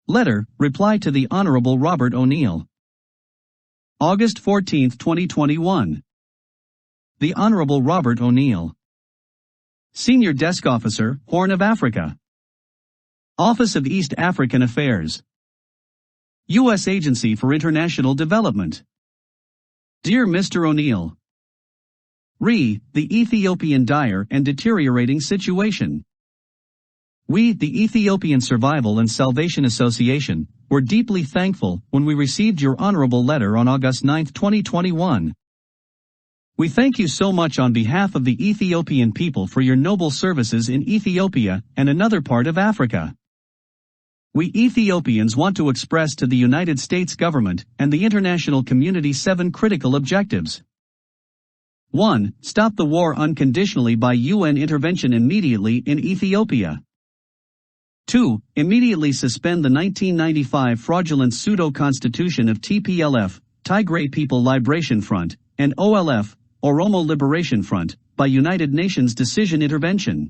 Letter, reply to the Honorable Robert O'Neill. August 14, 2021. The Honorable Robert O'Neill. Senior Desk Officer, Horn of Africa. Office of East African Affairs. U.S. Agency for International Development. Dear Mr. O'Neill. The Ethiopian dire and deteriorating situation. We, the Ethiopian Survival and Salvation Association, were deeply thankful when we received your honorable letter on August 9, 2021. We thank you so much on behalf of the Ethiopian people for your noble services in Ethiopia and another part of Africa. We Ethiopians want to express to the United States government and the international community 7 critical objectives. 1. Stop the war unconditionally by UN intervention immediately in Ethiopia. 2. Immediately suspend the 1995 fraudulent pseudo-constitution of TPLF, Tigray People Liberation Front, and OLF, Oromo Liberation Front, by United Nations decision intervention.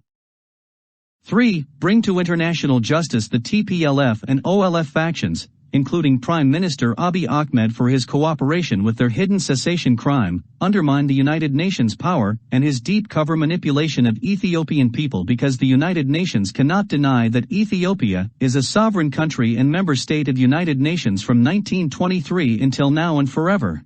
3. Bring to international justice the TPLF and OLF factions, including Prime Minister Abiy Ahmed for his cooperation with their hidden cessation crime, undermine the United Nations power and his deep cover manipulation of Ethiopian people, because the United Nations cannot deny that Ethiopia is a sovereign country and member state of United Nations from 1923 until now and forever.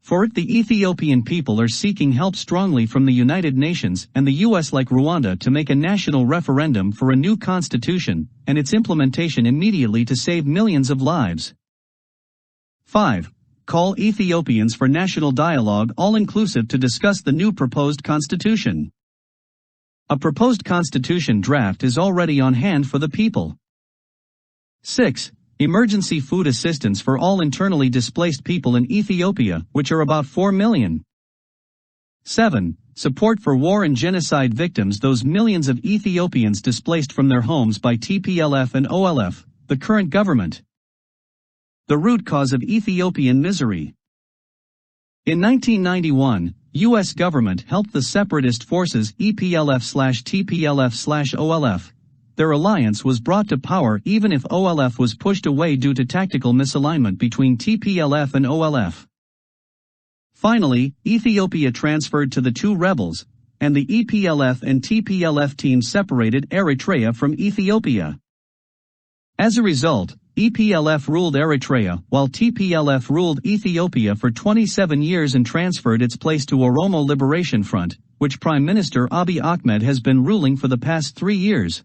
For it, the Ethiopian people are seeking help strongly from the United Nations and the U.S. like Rwanda to make a national referendum for a new constitution and its implementation immediately to save millions of lives. 5. Call Ethiopians for national dialogue all-inclusive to discuss the new proposed constitution. A proposed constitution draft is already on hand for the people. 6. Emergency food assistance for all internally displaced people in Ethiopia, which are about 4 million. 7. Support for war and genocide victims, those millions of Ethiopians displaced from their homes by TPLF and OLF, the current government. The root cause of Ethiopian misery. In 1991, U.S. government helped the separatist forces EPLF/TPLF/OLF. Their alliance was brought to power even if OLF was pushed away due to tactical misalignment between TPLF and OLF. Finally, Ethiopia transferred to the two rebels, and the EPLF and TPLF teams separated Eritrea from Ethiopia. As a result, EPLF ruled Eritrea while TPLF ruled Ethiopia for 27 years and transferred its place to Oromo Liberation Front, which Prime Minister Abiy Ahmed has been ruling for the past 3 years.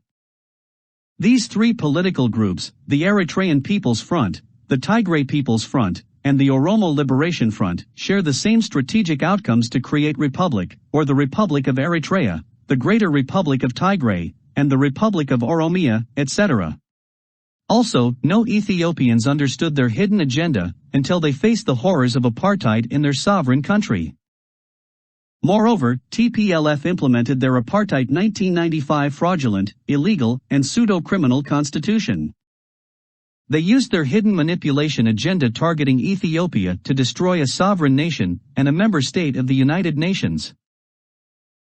These 3 political groups, the Eritrean People's Front, the Tigray People's Front, and the Oromo Liberation Front, share the same strategic outcomes to create Republic, or the Republic of Eritrea, the Greater Republic of Tigray, and the Republic of Oromia, etc. Also, no Ethiopians understood their hidden agenda until they faced the horrors of apartheid in their sovereign country. Moreover, TPLF implemented their apartheid 1995 fraudulent, illegal, and pseudo-criminal constitution. They used their hidden manipulation agenda targeting Ethiopia to destroy a sovereign nation and a member state of the United Nations.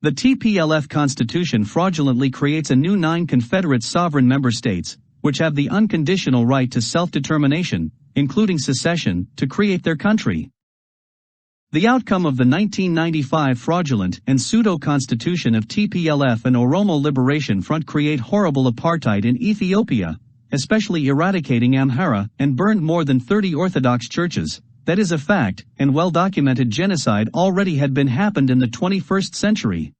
The TPLF constitution fraudulently creates a new 9 confederate sovereign member states, which have the unconditional right to self-determination, including secession, to create their country. The outcome of the 1995 fraudulent and pseudo-constitution of TPLF and Oromo Liberation Front create horrible apartheid in Ethiopia, especially eradicating Amhara, and burned more than 30 Orthodox churches. That is a fact, and well-documented genocide already had been happened in the 21st century.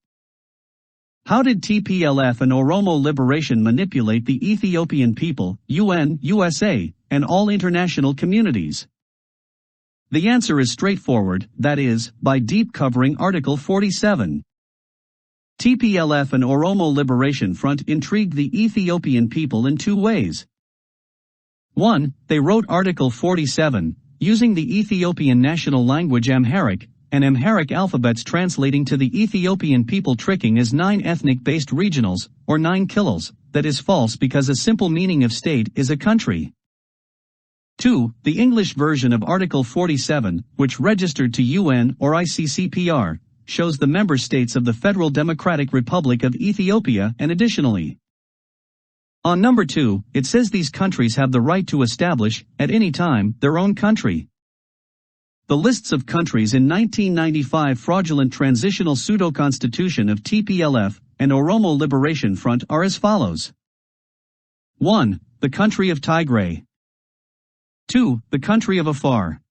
How did TPLF and Oromo Liberation manipulate the Ethiopian people, UN, USA, and all international communities? The answer is straightforward, that is, by deep covering Article 47. TPLF and Oromo Liberation Front intrigued the Ethiopian people in 2 ways. 1. They wrote Article 47, using the Ethiopian national language Amharic, and Amharic alphabets translating to the Ethiopian people, tricking as 9 ethnic-based regionals, or 9 kills. That is false because a simple meaning of state is a country. 2. The English version of Article 47, which registered to UN or ICCPR, shows the member states of the Federal Democratic Republic of Ethiopia and additionally On number 2, it says these countries have the right to establish, at any time, their own country. The lists of countries in 1995 fraudulent transitional pseudo-constitution of TPLF and Oromo Liberation Front are as follows. 1. The country of Tigray. 2. The country of Afar.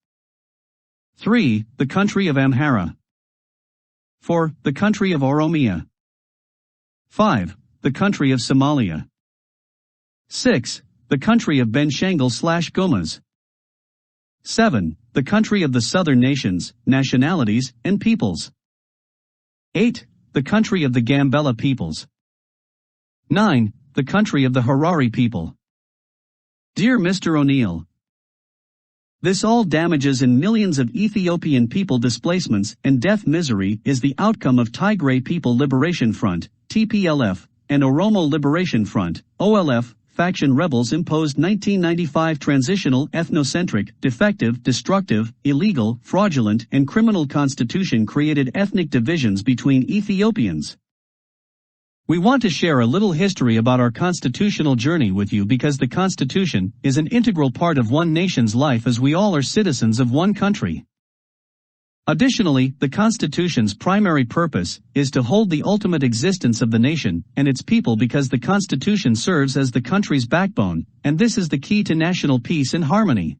3. The country of Amhara. 4. The country of Oromia. 5. The country of Somalia. 6. The country of Benshangul/Gumas. 7. The country of the southern nations, nationalities, and peoples. 8. The country of the Gambella peoples. 9. The country of the Harari people. Dear Mr. O'Neill, this all damages and millions of Ethiopian people displacements and death misery is the outcome of Tigray People Liberation Front, TPLF, and Oromo Liberation Front, OLF, faction rebels imposed 1995 transitional, ethnocentric, defective, destructive, illegal, fraudulent, and criminal constitution created ethnic divisions between Ethiopians. We want to share a little history about our constitutional journey with you because the Constitution is an integral part of one nation's life as we all are citizens of one country. Additionally, the Constitution's primary purpose is to hold the ultimate existence of the nation and its people because the Constitution serves as the country's backbone, and this is the key to national peace and harmony.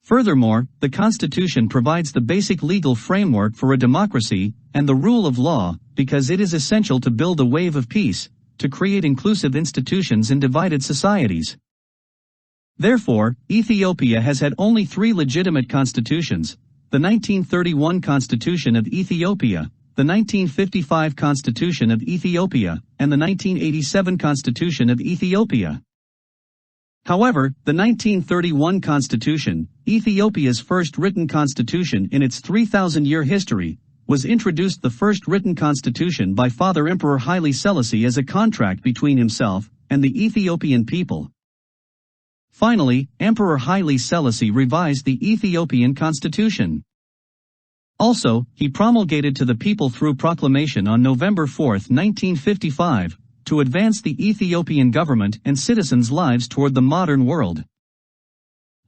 Furthermore, the Constitution provides the basic legal framework for a democracy and the rule of law because it is essential to build a wave of peace, to create inclusive institutions in divided societies. Therefore, Ethiopia has had only 3 legitimate constitutions: the 1931 Constitution of Ethiopia, the 1955 Constitution of Ethiopia, and the 1987 Constitution of Ethiopia. However, the 1931 Constitution, Ethiopia's first written constitution in its 3,000-year history, was introduced the first written constitution by Father Emperor Haile Selassie as a contract between himself and the Ethiopian people. Finally, Emperor Haile Selassie revised the Ethiopian constitution. Also, he promulgated to the people through proclamation on November 4, 1955, to advance the Ethiopian government and citizens' lives toward the modern world.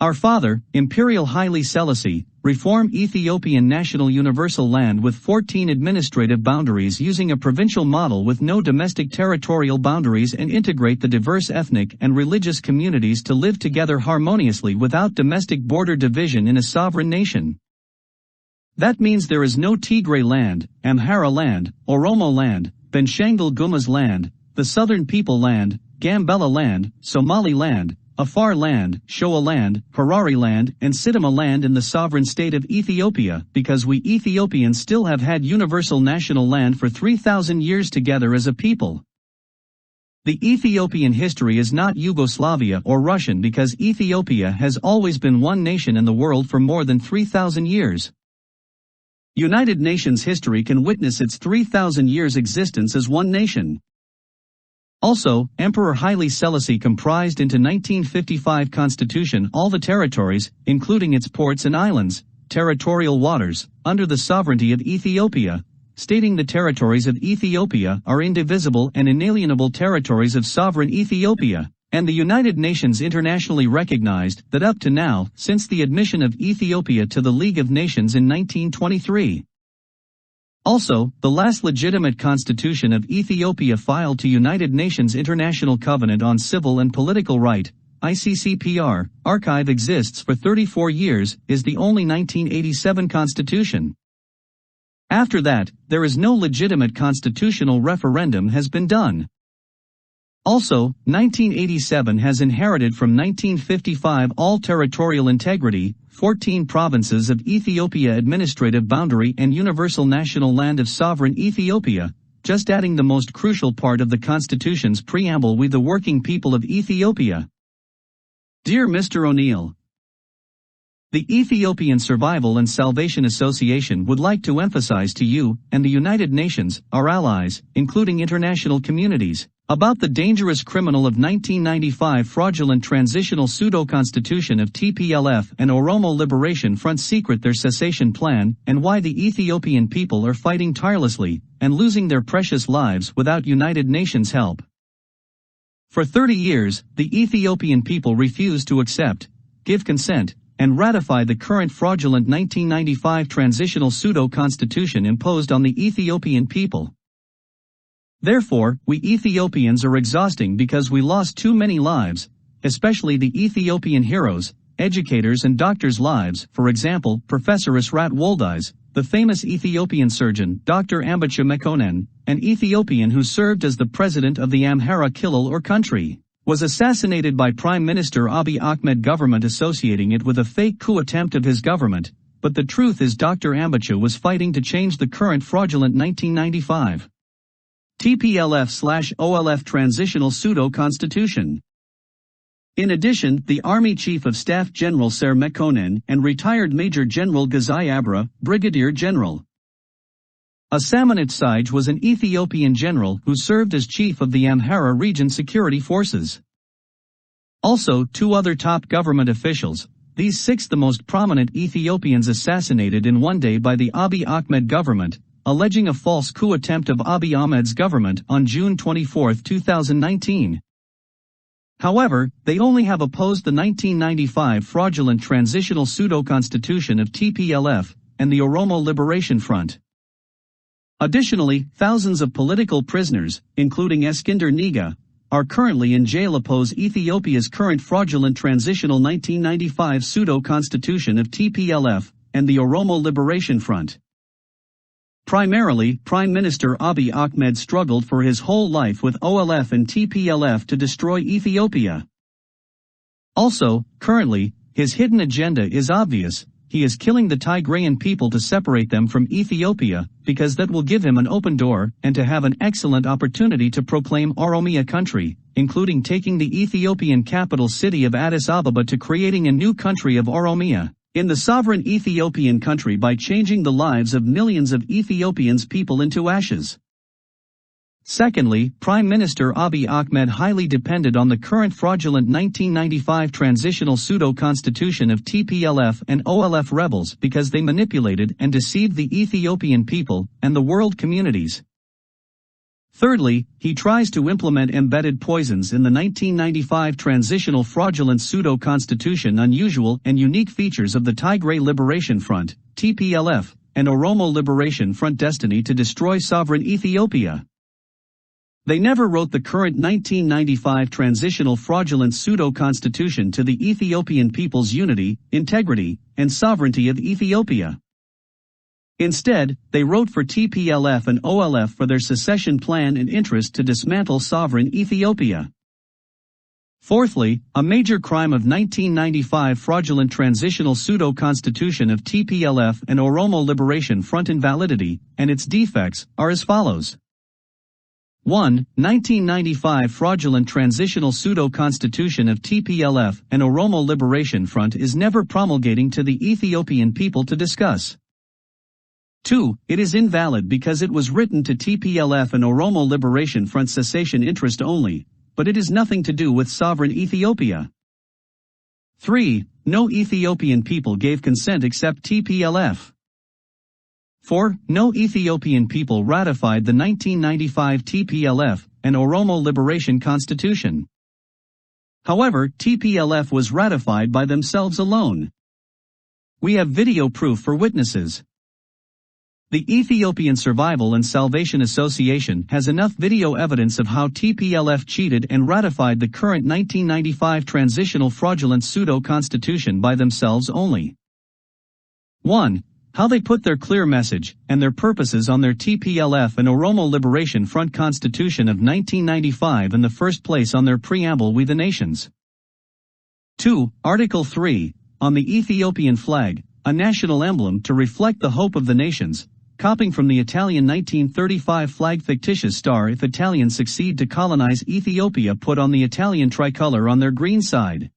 Our father, Imperial Haile Selassie, reformed Ethiopian national universal land with 14 administrative boundaries using a provincial model with no domestic territorial boundaries and integrate the diverse ethnic and religious communities to live together harmoniously without domestic border division in a sovereign nation. That means there is no Tigray land, Amhara land, Oromo land, Benshangul-Gumas land, the Southern People land, Gambella land, Somali land, Afar land, Shoa land, Harari land, and Sidama land in the sovereign state of Ethiopia, because we Ethiopians still have had universal national land for 3,000 years together as a people. The Ethiopian history is not Yugoslavia or Russian because Ethiopia has always been one nation in the world for more than 3,000 years. United Nations history can witness its 3,000 years existence as one nation. Also, Emperor Haile Selassie comprised into 1955 constitution all the territories, including its ports and islands, territorial waters, under the sovereignty of Ethiopia, stating the territories of Ethiopia are indivisible and inalienable territories of sovereign Ethiopia, and the United Nations internationally recognized that up to now, since the admission of Ethiopia to the League of Nations in 1923. Also, the last legitimate constitution of Ethiopia filed to United Nations International Covenant on Civil and Political Right, ICCPR, archive exists for 34 years, is the only 1987 constitution. After that, there is no legitimate constitutional referendum has been done. Also, 1987 has inherited from 1955 all territorial integrity, 14 provinces of Ethiopia administrative boundary and universal national land of sovereign Ethiopia, just adding the most crucial part of the Constitution's preamble: we the working people of Ethiopia. Dear Mr. O'Neill, the Ethiopian Survival and Salvation Association would like to emphasize to you and the United Nations, our allies, including international communities, about the dangerous criminal of 1995 fraudulent transitional pseudo-constitution of TPLF and Oromo Liberation Front secret their cessation plan and why the Ethiopian people are fighting tirelessly and losing their precious lives without United Nations help. For 30 years, the Ethiopian people refused to accept, give consent, and ratify the current fraudulent 1995 transitional pseudo-constitution imposed on the Ethiopian people. Therefore, we Ethiopians are exhausting because we lost too many lives, especially the Ethiopian heroes, educators and doctors' lives. For example, Professor Asrat Woldeis, the famous Ethiopian surgeon, Dr. Ambacha Mekonnen, an Ethiopian who served as the president of the Amhara Kilil or country, was assassinated by Prime Minister Abiy Ahmed government associating it with a fake coup attempt of his government, but the truth is Dr. Ambacha was fighting to change the current fraudulent 1995 TPLF/OLF transitional pseudo-constitution. In addition, the Army Chief of Staff General Ser Mekonnen and retired Major General Gazai Abra, Brigadier General Asaminat Sij was an Ethiopian general who served as chief of the Amhara Region Security Forces. Also, 2 other top government officials, these 6 the most prominent Ethiopians assassinated in one day by the Abiy Ahmed government, alleging a false coup attempt of Abiy Ahmed's government on June 24, 2019. However, they only have opposed the 1995 fraudulent transitional pseudo-constitution of TPLF and the Oromo Liberation Front. Additionally, thousands of political prisoners, including Eskinder Nega, are currently in jail oppose Ethiopia's current fraudulent transitional 1995 pseudo-constitution of TPLF and the Oromo Liberation Front. Primarily, Prime Minister Abiy Ahmed struggled for his whole life with OLF and TPLF to destroy Ethiopia. Also, currently, his hidden agenda is obvious. He is killing the Tigrayan people to separate them from Ethiopia, because that will give him an open door, and to have an excellent opportunity to proclaim Oromia country, including taking the Ethiopian capital city of Addis Ababa to creating a new country of Oromia in the sovereign Ethiopian country by changing the lives of millions of Ethiopians people into ashes. Secondly, Prime Minister Abiy Ahmed highly depended on the current fraudulent 1995 transitional pseudo-constitution of TPLF and OLF rebels because they manipulated and deceived the Ethiopian people and the world communities. Thirdly, he tries to implement embedded poisons in the 1995 transitional fraudulent pseudo-constitution unusual and unique features of the Tigray Liberation Front, TPLF, and Oromo Liberation Front destiny to destroy sovereign Ethiopia. They never wrote the current 1995 transitional fraudulent pseudo-constitution to the Ethiopian people's unity, integrity, and sovereignty of Ethiopia. Instead, they wrote for TPLF and OLF for their secession plan and interest to dismantle sovereign Ethiopia. Fourthly, a major crime of 1995 fraudulent transitional pseudo-constitution of TPLF and Oromo Liberation Front invalidity, and its defects, are as follows. 1. 1995 fraudulent transitional pseudo-constitution of TPLF and Oromo Liberation Front is never promulgating to the Ethiopian people to discuss. 2. It is invalid because it was written to TPLF and Oromo Liberation Front cessation interest only, but it has nothing to do with sovereign Ethiopia. 3. No Ethiopian people gave consent except TPLF. 4. No Ethiopian people ratified the 1995 TPLF and Oromo Liberation Constitution. However, TPLF was ratified by themselves alone. We have video proof for witnesses. The Ethiopian Survival and Salvation Association has enough video evidence of how TPLF cheated and ratified the current 1995 transitional fraudulent pseudo-constitution by themselves only. 1. How they put their clear message and their purposes on their TPLF and Oromo Liberation Front Constitution of 1995 in the first place on their preamble We the Nations. 2. Article 3, on the Ethiopian flag, a national emblem to reflect the hope of the nations, copying from the Italian 1935 flag fictitious star if Italians succeed to colonize Ethiopia put on the Italian tricolor on their green side.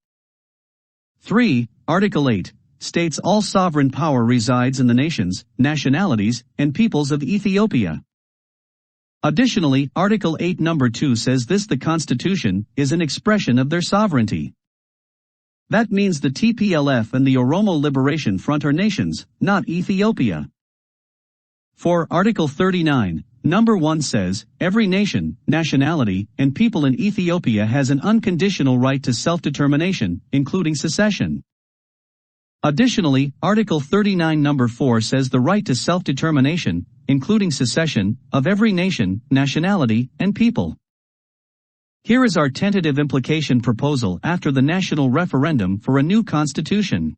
3. Article 8, states all sovereign power resides in the nations, nationalities, and peoples of Ethiopia. Additionally, Article 8 number 2 says this: the Constitution is an expression of their sovereignty. That means the TPLF and the Oromo Liberation Front are nations, not Ethiopia. For Article 39, Number 1 says, every nation, nationality, and people in Ethiopia has an unconditional right to self-determination, including secession. Additionally, Article 39 Number 4 says the right to self-determination, including secession, of every nation, nationality, and people. Here is our tentative implication proposal after the national referendum for a new constitution.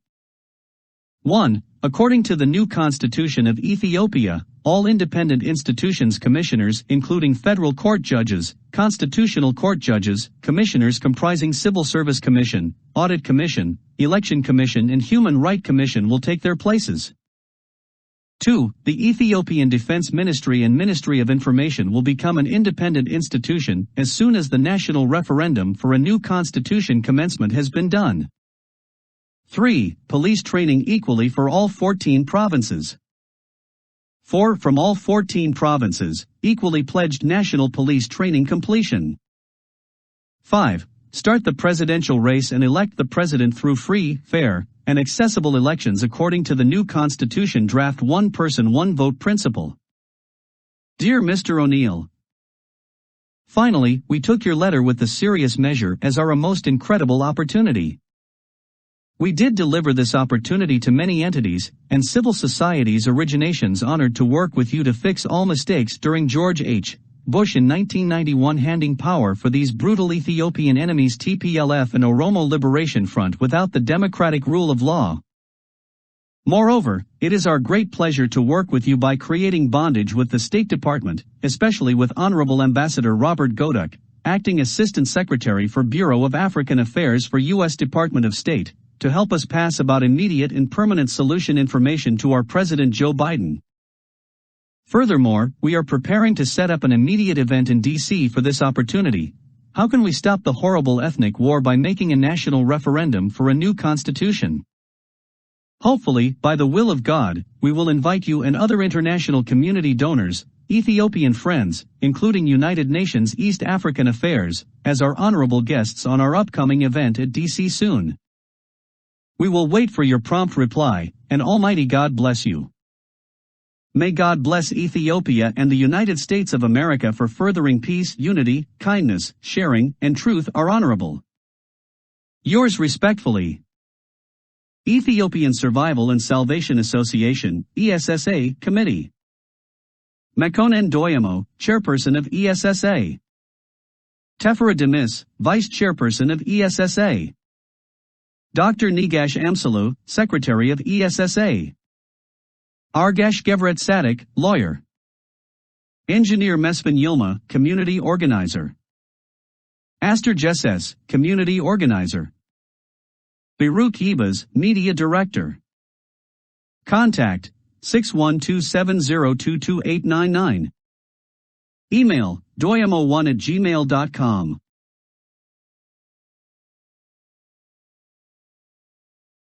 1. According to the new Constitution of Ethiopia, all independent institutions commissioners including federal court judges, constitutional court judges, commissioners comprising Civil Service Commission, Audit Commission, Election Commission and Human Rights Commission will take their places. 2. The Ethiopian Defense Ministry and Ministry of Information will become an independent institution as soon as the national referendum for a new constitution commencement has been done. 3. Police training equally for all 14 provinces. 4. From all 14 provinces, equally pledged national police training completion. 5. Start the presidential race and elect the president through free, fair, and accessible elections according to the new constitution draft one person one vote principle. Dear Mr. O'Neill, finally, we took your letter with the serious measure as our most incredible opportunity. We did deliver this opportunity to many entities, and civil societies originations honored to work with you to fix all mistakes during George H. Bush in 1991 handing power for these brutal Ethiopian enemies TPLF and Oromo Liberation Front without the democratic rule of law. Moreover, it is our great pleasure to work with you by creating bondage with the State Department, especially with Honorable Ambassador Robert Goduk, Acting Assistant Secretary for Bureau of African Affairs for U.S. Department of State, to help us pass about immediate and permanent solution information to our President Joe Biden. Furthermore, we are preparing to set up an immediate event in D.C. for this opportunity. How can we stop the horrible ethnic war by making a national referendum for a new constitution? Hopefully, by the will of God, we will invite you and other international community donors, Ethiopian friends, including United Nations East African Affairs, as our honorable guests on our upcoming event at D.C. soon. We will wait for your prompt reply, and Almighty God bless you. May God bless Ethiopia and the United States of America for furthering peace, unity, kindness, sharing, and truth are honorable. Yours respectfully, Ethiopian Survival and Salvation Association, ESSA, Committee. Mekonnen Doyemo, Chairperson of ESSA. Tefera Demis, Vice Chairperson of ESSA. Dr. Negash Amsalu, Secretary of ESSA. Argash Gevret Sadik, Lawyer. Engineer Mesfin Yilma, Community Organizer. Aster Jesses, Community Organizer. Baruch Yibas, Media Director. Contact 61270222899. Email doyemo1@gmail.com.